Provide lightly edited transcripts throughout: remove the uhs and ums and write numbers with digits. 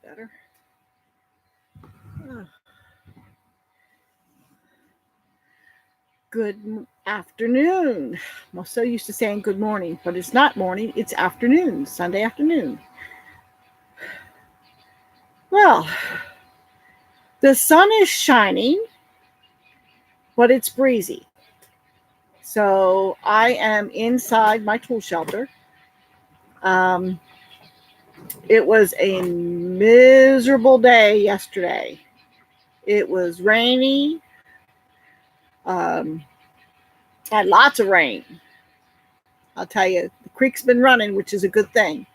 better. Oh. Good afternoon. I'm so used to saying good morning, but it's not morning, it's afternoon, Sunday afternoon. Well, the sun is shining, but it's breezy. So I am inside my tool shelter. It was a miserable day yesterday. It was rainy. Had lots of rain. I'll tell you, the creek's been running, which is a good thing.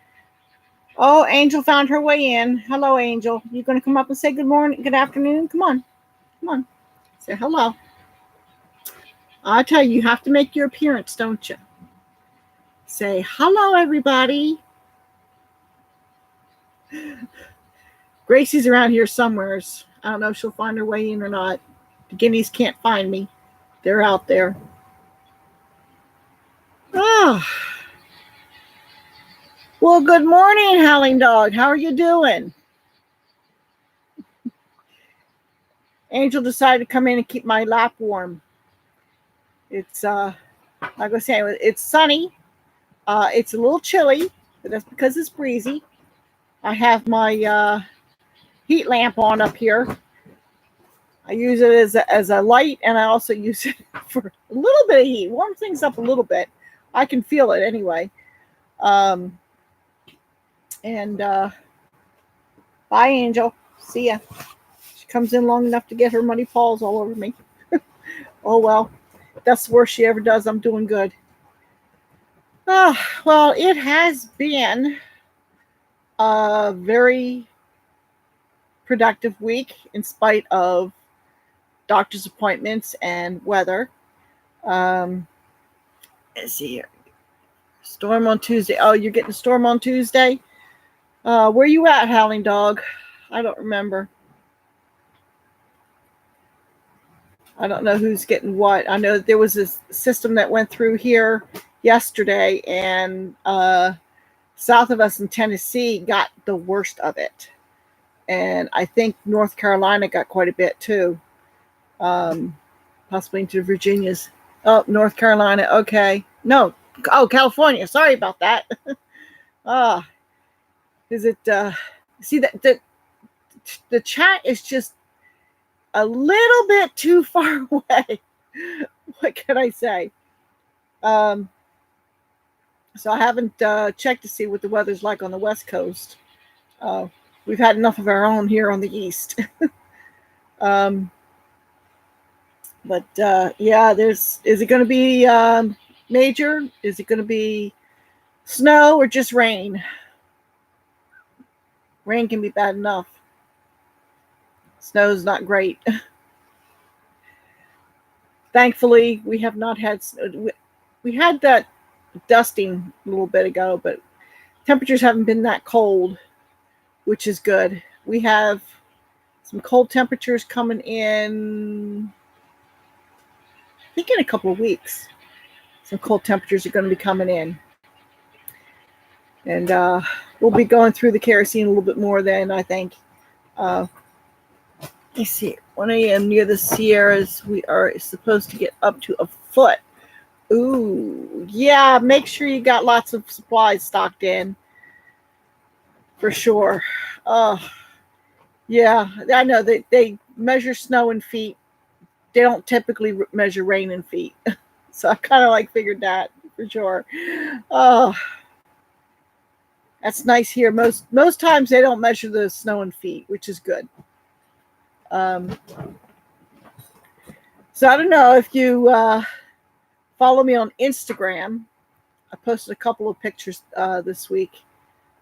Oh, Angel found her way in. Hello, Angel. You going to come up and say good morning, good afternoon? Come on. Come on. Say hello. I tell you, you have to make your appearance, don't you? Say hello, everybody. Gracie's around here somewheres. I don't know if she'll find her way in or not. The guineas can't find me. They're out there. Ah. Well, good morning, Howling Dog. How are you doing? Angel decided to come in and keep my lap warm. It's like I was saying, it's sunny. It's a little chilly, but that's because it's breezy. I have my heat lamp on up here. I use it as a light, and I also use it for a little bit of heat. Warm things up a little bit. I can feel it anyway. And bye, Angel. See ya. She comes in long enough to get her muddy paws all over me. Oh, well. That's the worst she ever does. I'm doing good. Well, it has been a very productive week in spite of doctor's appointments and weather. Let's see here. Storm on Tuesday. Oh, you're getting a storm on Tuesday? Where you at, Howling Dog? I don't remember. I don't know who's getting what. I know there was a system that went through here yesterday, and south of us in Tennessee got the worst of it. And I think North Carolina got quite a bit too. Possibly into Virginia's. Oh, North Carolina. Okay. No. Oh, California. Sorry about that. Is it, see that the chat is just a little bit too far away. What can I say? So I haven't checked to see what the weather's like on the West Coast. We've had enough of our own here on the East. But yeah, is it going to be major? Is it going to be snow or just rain? Rain can be bad enough. Snow's not great. Thankfully, we have not had snow. We had that dusting a little bit ago, but temperatures haven't been that cold, which is good. We have some cold temperatures coming in, I think in a couple of weeks. Some cold temperatures are going to be coming in. And we'll be going through the kerosene a little bit more then, I think. Let's see. 1 a.m. near the Sierras, we are supposed to get up to a foot. Ooh, yeah, make sure you got lots of supplies stocked in. For sure. Yeah, I know they measure snow in feet. They don't typically measure rain in feet. So I kind of figured that for sure. That's nice here. Most times they don't measure the snow in feet, which is good. So I don't know if you follow me on Instagram. I posted a couple of pictures this week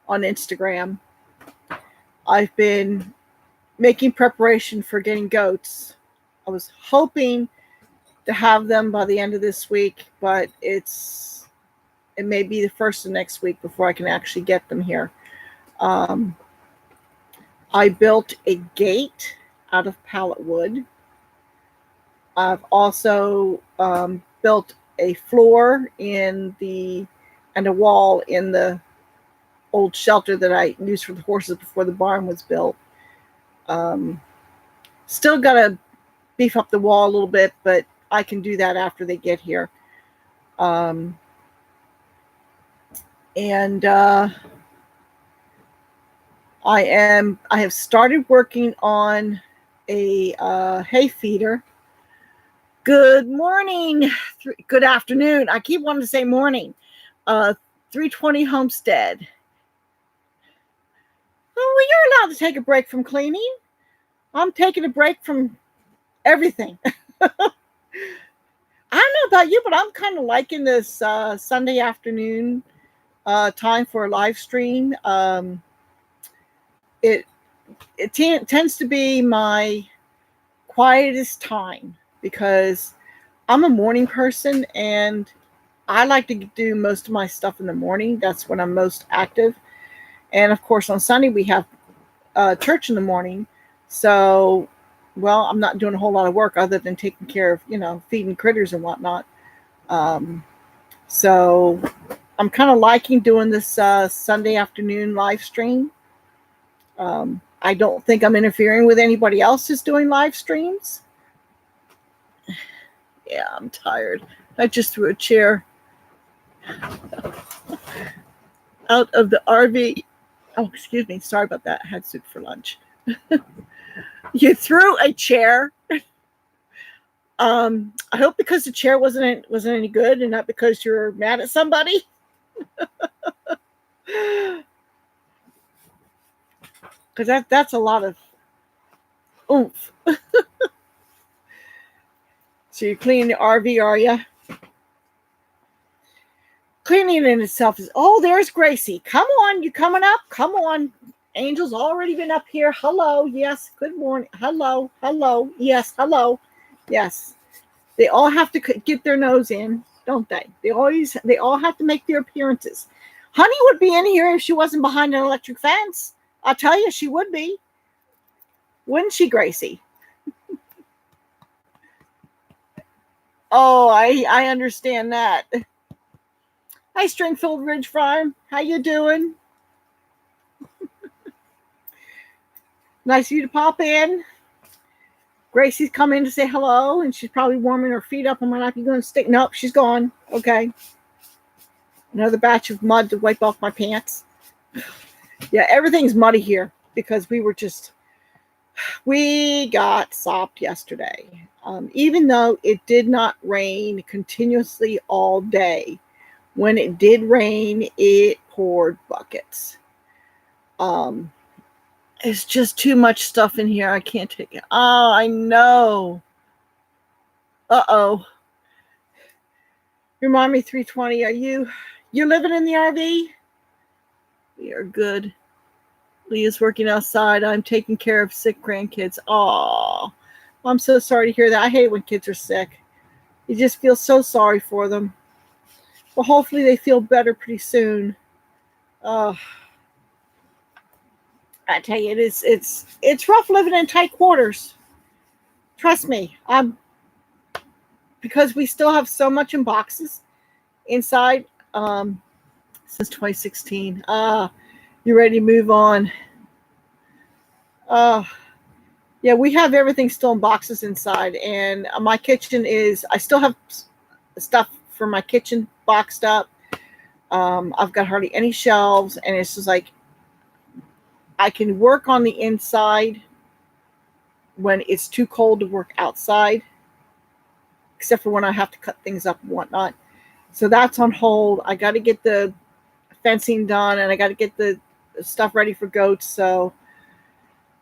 on Instagram. I've been making preparation for getting goats. I was hoping to have them by the end of this week, but it may be the first of next week before I can actually get them here. I built a gate out of pallet wood. I've also built a floor and a wall in the old shelter that I used for the horses before the barn was built. Still got to beef up the wall a little bit, but I can do that after they get here. And I have started working on a hay feeder. Good morning, good afternoon. I keep wanting to say morning. 320 Homestead. Oh, well, you're allowed to take a break from cleaning. I'm taking a break from everything. I don't know about you, but I'm kind of liking this Sunday afternoon time for a live stream. It tends to be my quietest time because I'm a morning person and I like to do most of my stuff in the morning. That's when I'm most active. And of course, on Sunday, we have church in the morning. So, well, I'm not doing a whole lot of work other than taking care of, feeding critters and whatnot. So I'm kind of liking doing this Sunday afternoon live stream. I don't think I'm interfering with anybody else who's doing live streams. Yeah, I'm tired. I just threw a chair out of the RV. Oh, excuse me. Sorry about that. I had soup for lunch. You threw a chair. I hope because the chair wasn't any good and not because you're mad at somebody. Because that's a lot of oomph. So you're cleaning the RV, are you? Cleaning in itself is, oh, there's Gracie. Come on, you coming up? Come on. Angel's already been up here. Hello. Yes. Good morning. Hello. Hello. Yes. Hello. Yes. They all have to get their nose in, don't they? They all have to make their appearances. Honey would be in here if she wasn't behind an electric fence. I'll tell you, she would be. Wouldn't she, Gracie? Oh, I understand that. Hi, Stringfield Ridge Farm. How you doing? Nice of you to pop in. Gracie's come in to say hello, and she's probably warming her feet up. I'm not going to stick. Nope, she's gone. Okay. Another batch of mud to wipe off my pants. Yeah, everything's muddy here because we got sopped yesterday. Even though it did not rain continuously all day, when it did rain, it poured buckets. It's just too much stuff in here. I can't take it. Oh, I know. Uh-oh. Remind me, 320, you're living in the RV? We are good. Leah's working outside. I'm taking care of sick grandkids. Oh, I'm so sorry to hear that. I hate when kids are sick. You just feel so sorry for them. Well, hopefully they feel better pretty soon. I tell you, it's rough living in tight quarters. Trust me. Because we still have so much in boxes inside since 2016. You ready to move on? Yeah, we have everything still in boxes inside, and my kitchen I still have stuff for my kitchen boxed up. I've got hardly any shelves, and it's just like I can work on the inside when it's too cold to work outside, except for when I have to cut things up and whatnot. So that's on hold. I got to get the fencing done, and I got to get the stuff ready for goats. So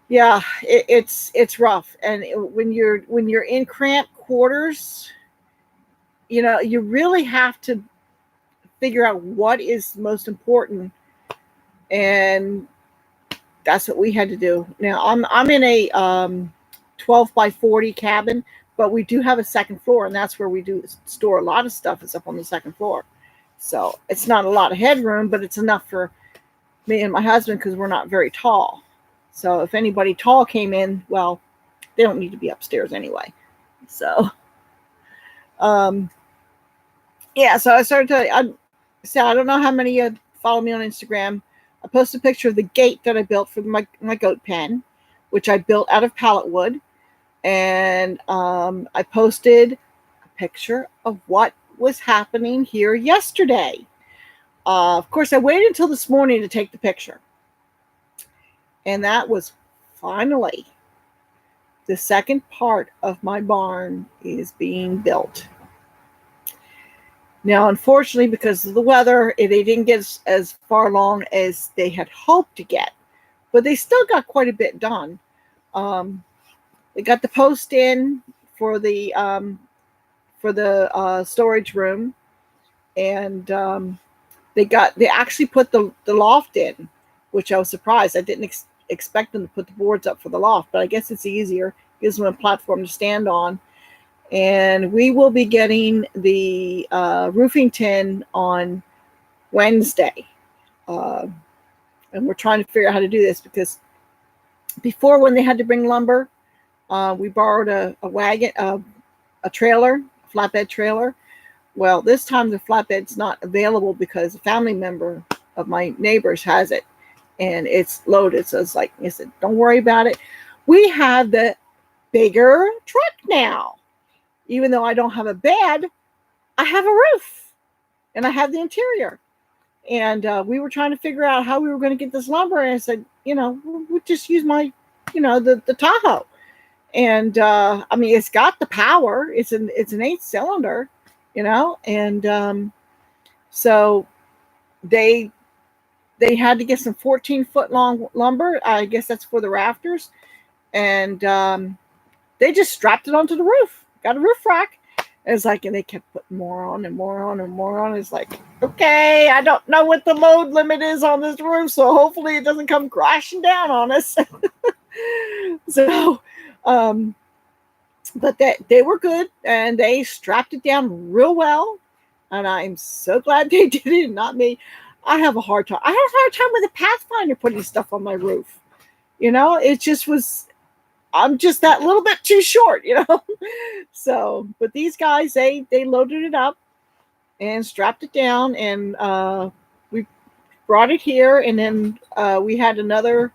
yeah, it's rough. And when you're in cramped quarters, you really have to figure out what is most important, and that's what we had to do. Now I'm in a 12 by 40 cabin, but we do have a second floor, and that's where we do store a lot of stuff. Is up on the second floor, so it's not a lot of headroom, but it's enough for me and my husband because we're not very tall. So if anybody tall came in, well, they don't need to be upstairs anyway. So, yeah. So I started to. I don't know how many follow me on Instagram. I posted a picture of the gate that I built for my goat pen, which I built out of pallet wood. And I posted a picture of what was happening here yesterday. Of course, I waited until this morning to take the picture. And that was finally the second part of my barn is being built. Now, unfortunately, because of the weather, they didn't get as far along as they had hoped to get. But they still got quite a bit done. They got the post in for the storage room, and they actually put the loft in, which I was surprised. I didn't expect them to put the boards up for the loft, but I guess it's easier. Gives them a platform to stand on. And we will be getting the roofing tin on Wednesday. And we're trying to figure out how to do this because before, when they had to bring lumber, we borrowed a wagon, a trailer, a flatbed trailer. Well, this time the flatbed's not available because a family member of my neighbors has it, and it's loaded. So it's like I said, don't worry about it. We have the bigger truck now. Even though I don't have a bed, I have a roof, and I have the interior. And we were trying to figure out how we were going to get this lumber. And I said, we'll just use my, the Tahoe. And I mean, it's got the power. It's an 8-cylinder, and so they had to get some 14-foot long lumber. I guess that's for the rafters, and they just strapped it onto the roof. Got a roof rack. It's like, and they kept putting more on and more on and more on. It's like, okay, I don't know what the load limit is on this roof, so hopefully it doesn't come crashing down on us. So, but they were good, and they strapped it down real well, and I'm so glad they did it, not me. I have a hard time. I have a hard time with a Pathfinder putting stuff on my roof. It just was. I'm just that little bit too short, So, but these guys, they loaded it up and strapped it down, and we brought it here, and then we had another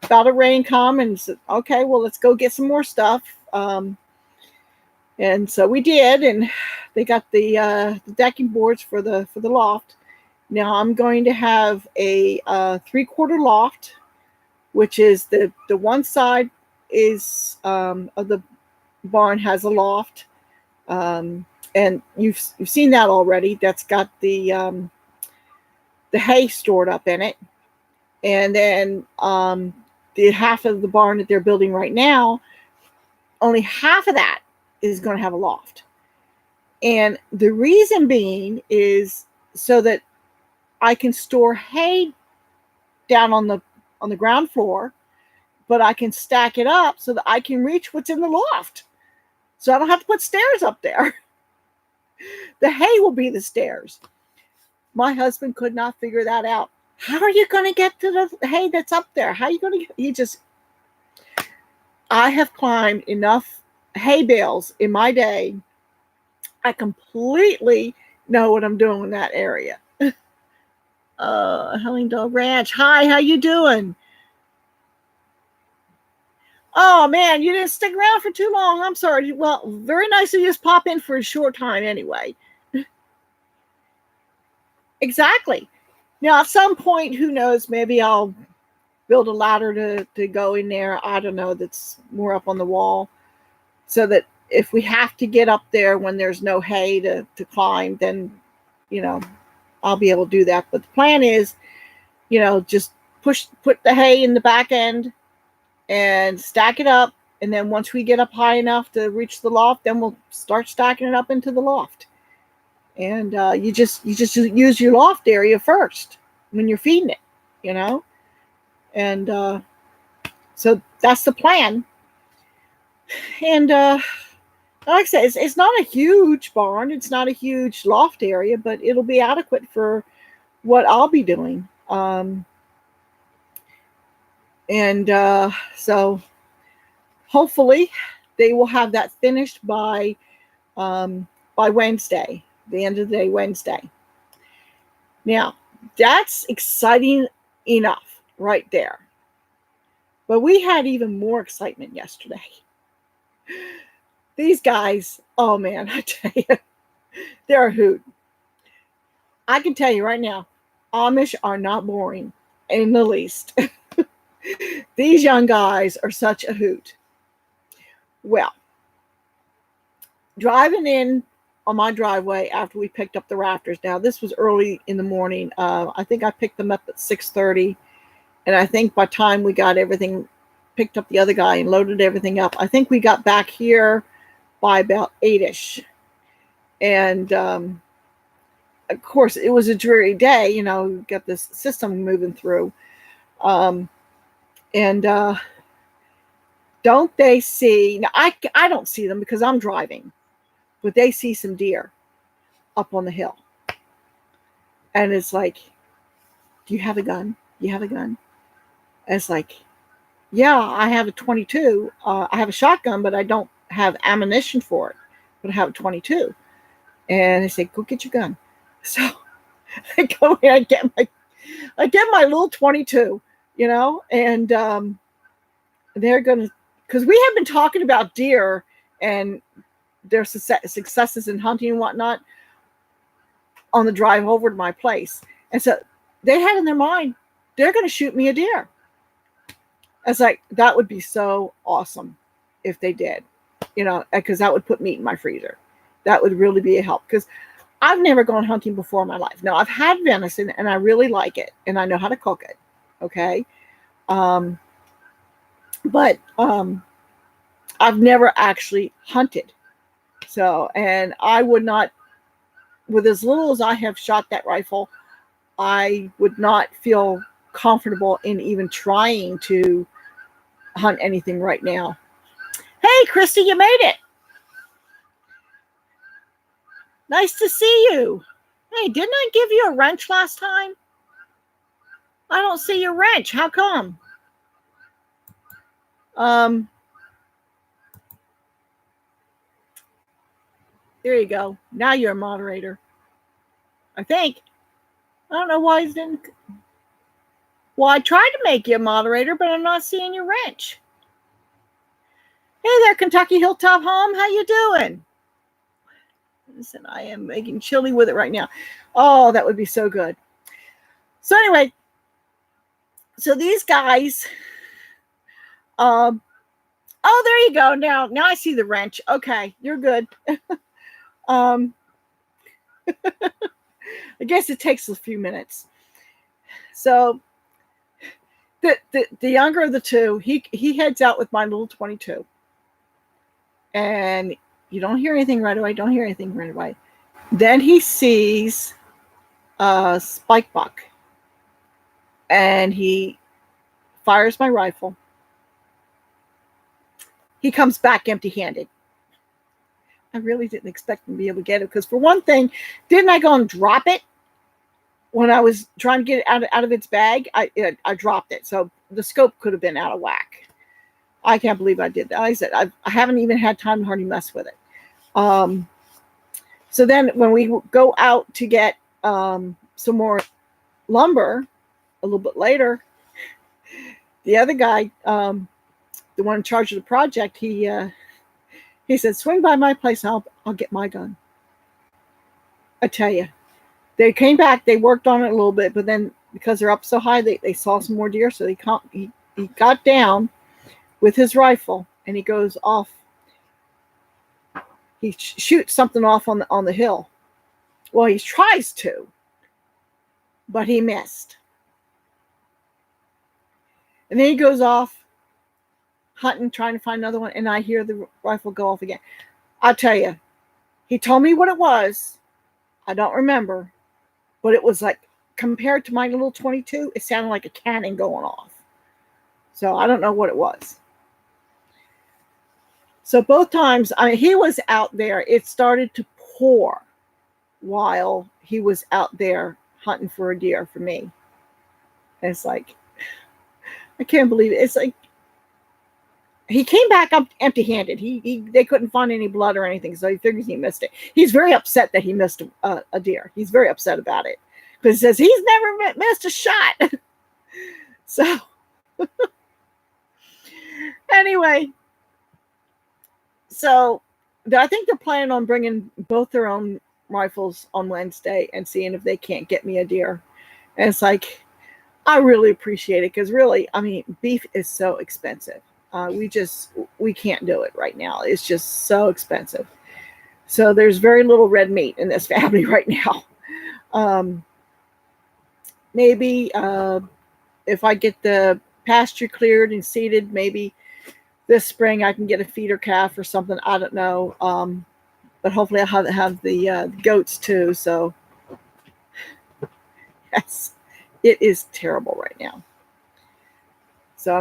bout of rain come, and said, okay, well, let's go get some more stuff. And so we did, and they got the decking boards for the loft. Now I'm going to have a 3/4 loft, which is the one side is of the barn has a loft, and you've seen that already. That's got the hay stored up in it, and then the half of the barn that they're building right now, only half of that is going to have a loft. And the reason being is so that I can store hay down on the ground floor, but I can stack it up so that I can reach what's in the loft. So I don't have to put stairs up there. The hay will be the stairs. My husband could not figure that out. How are you going to get to the hay that's up there? How are you going to I have climbed enough hay bales in my day. I completely know what I'm doing in that area. Helling Dog Ranch. Hi, how you doing? Oh, man, you didn't stick around for too long. I'm sorry. Well, very nice to just pop in for a short time anyway. Exactly. Now, at some point, who knows, maybe I'll build a ladder to go in there. I don't know, that's more up on the wall. So that if we have to get up there when there's no hay to climb, then, I'll be able to do that. But the plan is, just put the hay in the back end and stack it up. And then once we get up high enough to reach the loft, then we'll start stacking it up into the loft. And you just use your loft area first when you're feeding it, And so that's the plan. And like I said, it's not a huge barn. It's not a huge loft area, but it'll be adequate for what I'll be doing. So hopefully they will have that finished by Wednesday, the end of the day, Wednesday. Now, that's exciting enough right there. But we had even more excitement yesterday. These guys, oh man, I tell you, they're a hoot. I can tell you right now, Amish are not boring in the least. These young guys are such a hoot. Well, driving in on my driveway after we picked up the rafters. Now, this was early in the morning. I think I picked them up at 6:30. And I think by the time we got everything, picked up the other guy and loaded everything up, I think we got back here by about 8-ish. And of course, it was a dreary day. You know, got this system moving through. Don't they see, now I don't see them because I'm driving, but they see some deer up on the hill. And it's like, do you have a gun? You have a gun? And it's like, yeah, I have a 22. I have a shotgun, but I don't have ammunition for it. But I have a 22. And they say, go get your gun. So I go in, I get my little 22, you know, and they're going to, because we have been talking about deer and their successes in hunting and whatnot on the drive over to my place. And so they had in their mind, they're going to shoot me a deer. I was like, that would be so awesome if they did, you know, because that would put meat in my freezer. That would really be a help, because I've never gone hunting before in my life. Now, I've had venison and I really like it and I know how to cook it. Okay. But I've never actually hunted. So, and I would not, with as little as I have shot that rifle, I would not feel comfortable in even trying to hunt anything right now. Hey, Christy, you made it. Nice to see you. Hey, didn't I give you a wrench last time? I don't see your wrench. How come? There you go. Now you're a moderator. I think. I don't know why it didn't. Well, I tried to make you a moderator, but I'm not seeing your wrench. Hey there, Kentucky Hilltop Home. How you doing? Listen, I am making chili with it right now. Oh, that would be so good. So anyway, so these guys, oh, there you go. Now I see the wrench. Okay, you're good. I guess it takes a few minutes. So the younger of the two, he heads out with my little 22. And you don't hear anything right away. Don't hear anything right away. Then he sees a spike buck. And he fires my rifle. He comes back empty-handed. I really didn't expect him to be able to get it. Because for one thing, didn't I go and drop it? When I was trying to get it out of its bag, I dropped it. So the scope could have been out of whack. I can't believe I did that. Like I said, I haven't even had time to hardly mess with it. So then when we go out to get some more lumber a little bit later, the other guy, the one in charge of the project, he said, swing by my place, I'll get my gun. I tell you, they came back, they worked on it a little bit, but then because they're up so high, they saw some more deer, so he got down with his rifle and he goes off. He shoots something off on the hill. Well, he tries to, but he missed. And then he goes off hunting, trying to find another one, and I hear the rifle go off again. I'll tell you, he told me what it was. I don't remember, but it was like, compared to my little 22, it sounded like a cannon going off. So I don't know what it was. So both times, he was out there. It started to pour while he was out there hunting for a deer for me. And it's like, I can't believe it. It's like, he came back up empty-handed. They couldn't find any blood or anything, so he figures he missed it. He's very upset that he missed a deer. He's very upset about it because he says he's never missed a shot. So anyway, so I think they're planning on bringing both their own rifles on Wednesday and seeing if they can't get me a deer. And it's like, I really appreciate it because really, I mean, beef is so expensive. We can't do it right now. It's just so expensive. So there's very little red meat in this family right now. Maybe if I get the pasture cleared and seeded, maybe this spring I can get a feeder calf or something. I don't know. But hopefully I'll have the goats too. So yes, it is terrible right now. So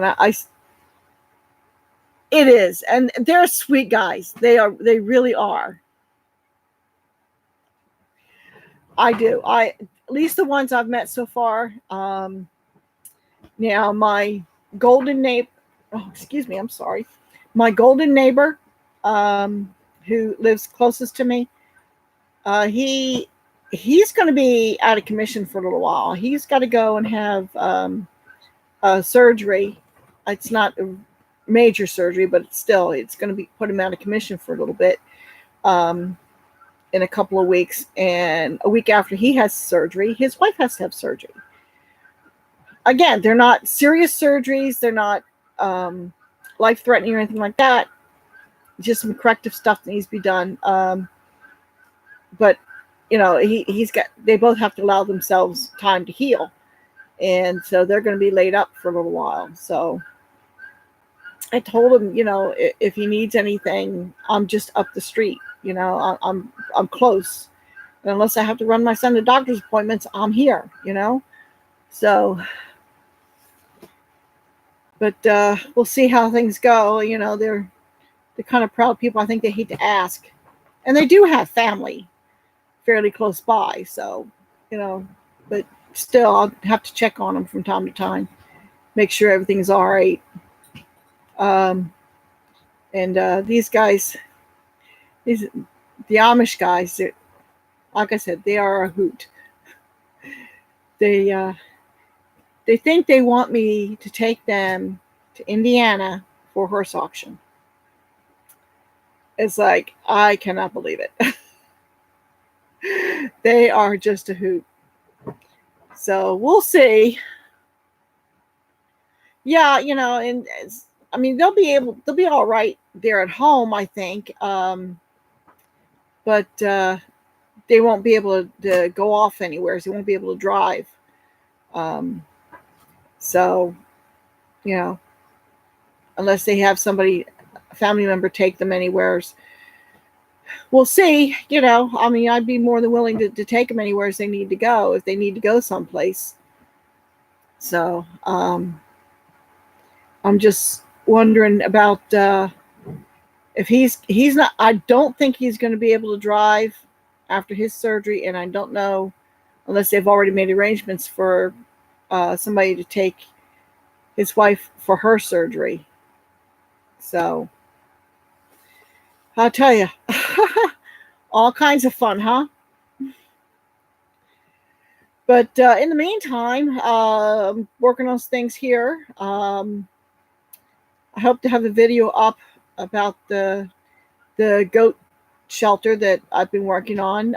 it is, and they're sweet guys. They really are. I do. At least the ones I've met so far. Now my golden neighbor. Oh, excuse me. I'm sorry. My golden neighbor, who lives closest to me, he's going to be out of commission for a little while. He's got to go and have surgery. It's not a major surgery, but it's going to be put him out of commission for a little bit. In a couple of weeks, and a week after he has surgery, his wife has to have surgery. Again, they're not serious surgeries. They're not life-threatening or anything like that. Just some corrective stuff that needs to be done. But they both have to allow themselves time to heal, and so they're going to be laid up for a little while. So I told him, if he needs anything, I'm just up the street. I'm close. And unless I have to run my son to doctor's appointments, I'm here, So, but we'll see how things go. They're kind of proud people. I think they hate to ask. And they do have family fairly close by. So, but still, I'll have to check on them from time to time, make sure everything's all right. And these guys, the Amish guys, like I said, they are a hoot. They think they want me to take them to Indiana for horse auction. It's like, I cannot believe it. They are just a hoot. So we'll see. Yeah, and I mean, they'll be all right there at home, I think. But they won't be able to go off anywhere. So they won't be able to drive. So, unless they have a family member take them anywhere. We'll see. I mean, I'd be more than willing to take them anywhere they need to go if they need to go someplace. So, I'm just wondering about if he's not. I don't think he's going to be able to drive after his surgery, and I don't know unless they've already made arrangements for somebody to take his wife for her surgery. So I'll tell you, all kinds of fun, huh? But in the meantime, working on things here. I hope to have the video up about the goat shelter that I've been working on.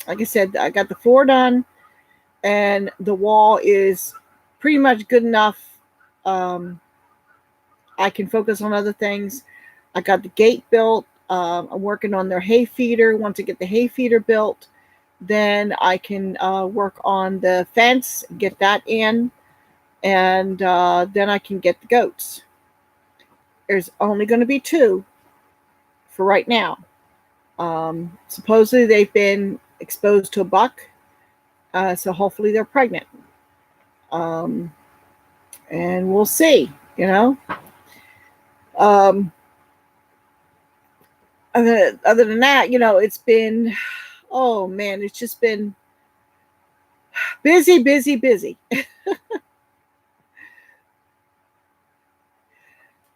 Like I said, I got the floor done, and the wall is pretty much good enough. I can focus on other things. I got the gate built. I'm working on their hay feeder. Once I get the hay feeder built, then I can work on the fence, get that in, and then I can get the goats. There's only going to be 2 for right now. Supposedly they've been exposed to a buck, so hopefully they're pregnant. And we'll see, Other than that, it's been, oh man, it's just been busy, busy, busy.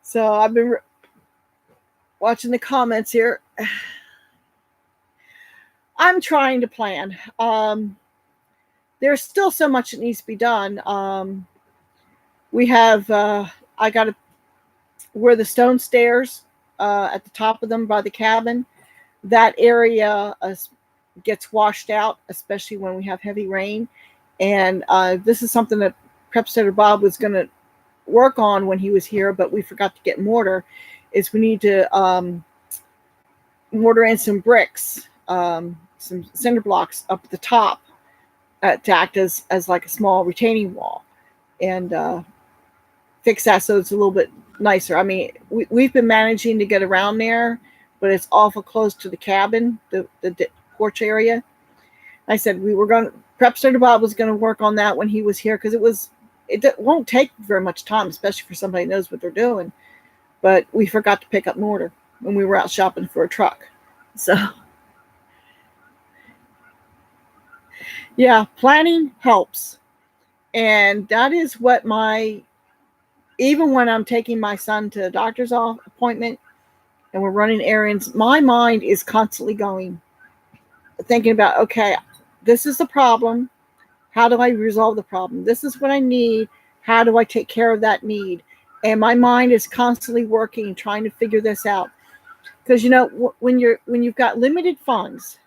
So I've been watching the comments here. I'm trying to plan. There's still so much that needs to be done. We have, I got where the stone stairs at the top of them by the cabin, that area gets washed out, especially when we have heavy rain. And this is something that Prep Setter Bob was going to work on when he was here, but we forgot to get mortar. Is we need to mortar in some bricks, some cinder blocks up at the top to act as like a small retaining wall, and fix that so it's a little bit nicer. I mean, we've been managing to get around there, but it's awful close to the cabin, the porch area. I said we were going to, Prep Setter Bob was going to work on that when he was here, because it won't take very much time, especially for somebody who knows what they're doing. But we forgot to pick up mortar when we were out shopping for a truck. So, yeah, planning helps. And that is what even when I'm taking my son to a doctor's appointment and we're running errands, my mind is constantly going, thinking about, okay, this is the problem. How do I resolve the problem? This is what I need. How do I take care of that need? And my mind is constantly working, trying to figure this out. Because, you know, when you've got limited funds,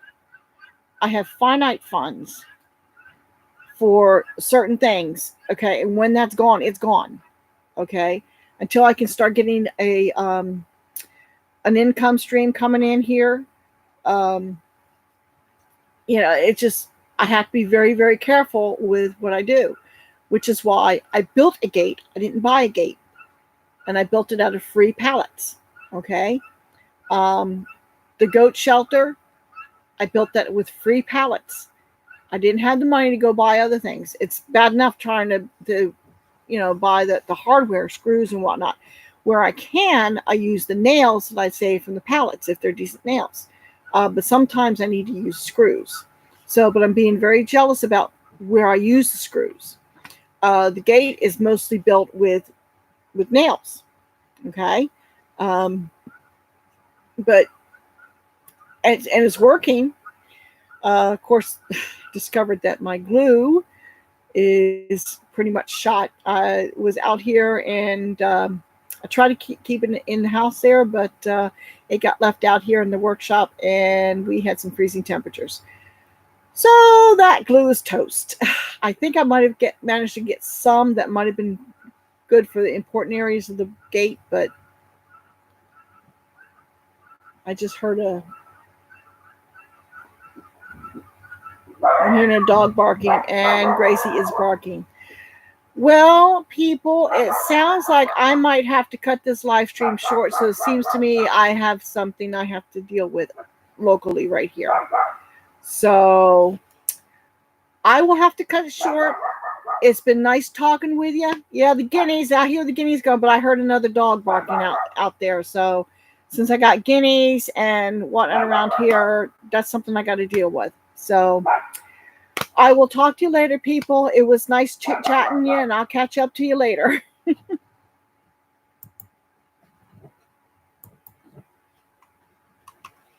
I have finite funds for certain things. Okay. And when that's gone, it's gone. Okay. Until I can start getting an income stream coming in here. You know, I have to be very, very careful with what I do, which is why I built a gate. I didn't buy a gate, and I built it out of free pallets. Okay. The goat shelter, I built that with free pallets. I didn't have the money to go buy other things. It's bad enough trying to buy the hardware, screws and whatnot. Where I can, I use the nails that I save from the pallets if they're decent nails. But sometimes I need to use screws. But I'm being very jealous about where I use the screws. The gate is mostly built with nails. Okay. But it's working. Of course, discovered that my glue is pretty much shot. I was out here and I tried to keep it in the house there, but it got left out here in the workshop, and we had some freezing temperatures. So that glue is toast. I think I might have managed to get some that might have been good for the important areas of the gate, but I just heard I'm hearing a dog barking, and Gracie is barking. Well, people, it sounds like I might have to cut this live stream short. So it seems to me I have something I have to deal with locally right here. So I will have to cut it short. It's been nice talking with you. Yeah, the guineas, I hear the guineas go, but I heard another dog barking out there. So since I got guineas and whatnot around here, that's something I got to deal with. So I will talk to you later, people. It was nice chit-chatting you, and I'll catch up to you later.